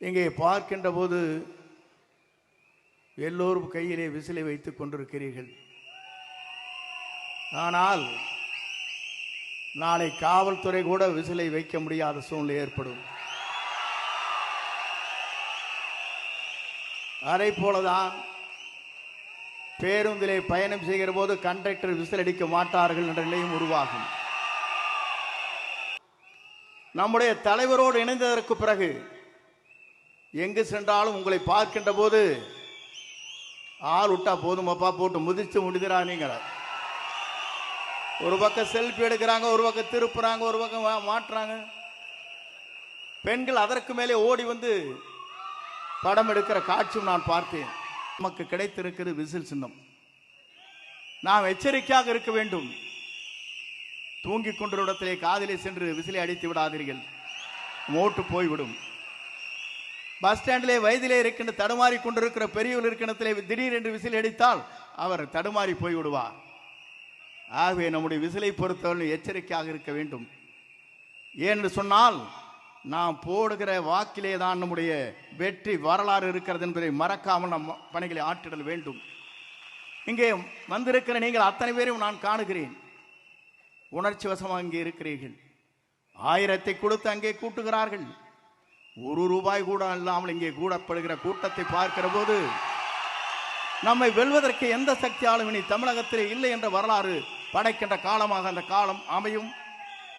இங்கே பார்க்கின்ற போது எல்லோரும் கையிலே விசிலை வைத்துக் கொண்டிருக்கிறீர்கள். ஆனால் நாளை காவல்துறை கூட விசிலை வைக்க முடியாத சூழ்நிலை ஏற்படும். அதை போலதான் பேருந்திலே பயணம் செய்கிற போது கண்டக்டர் விசில் அடிக்க மாட்டார்கள் என்ற நிலையும் உருவாகும். நம்முடைய தலைவரோடு இணைந்ததற்கு பிறகு எங்கு சென்றாலும் உங்களை பார்க்கின்ற போது ஆள் விட்டா போதுமப்பா போட்டு முதிச்சு முடிக்கிறாங்க. ஒரு பக்கம் செல்ஃபி எடுக்கிறாங்க, ஒரு பக்கம் திருப்புறாங்க, ஒரு பக்கம் மாட்டுறாங்க. பெண்கள் அதற்கு மேலே ஓடி வந்து படம் எடுக்கிற காட்சியும் நான் பார்த்தேன். நமக்கு கிடைத்திருக்கிறது விசில் சின்னம். நாம் எச்சரிக்கையாக இருக்க வேண்டும். தூங்கிக் கொண்ட இடத்திலே காதிலே சென்று விசிலை அடித்து விடாதீர்கள், மோட்டு போய்விடும். பஸ் ஸ்டாண்டிலே வயதிலே இருக்கின்ற தடுமாறி கொண்டிருக்கிற பெரியவர் இருக்கின்றத்திலே திடீரென்று விசில் அடித்தால் அவர் தடுமாறி போய்விடுவார். ஆகவே நம்முடைய விசிலை பொறுத்தவரை எச்சரிக்கையாக இருக்க வேண்டும். ஏனென்று சொன்னால் நாம் போடுகிற வாக்கிலே தான் நம்முடைய வெற்றி வரலாறு இருக்கிறது என்பதை மறக்காமல் நம் பணிகளை ஆற்றிடல் வேண்டும். இங்கே வந்திருக்கிற நீங்கள் அத்தனை பேரையும் நான் காணுகிறேன். உணர்ச்சி வசமாக இங்கே இருக்கிறீர்கள். 1000 கொடுத்து அங்கே கூட்டுகிறார்கள். 1 ரூபாய் கூட இல்லாமல் இங்கே கூடப்படுகிற கூட்டத்தை பார்க்கிற போது நம்மை வெல்வதற்கு எந்த சக்தியாலும் இனி தமிழகத்திலே இல்லை என்ற வரலாறு படைக்கின்ற காலமாக அந்த காலம் அமையும்.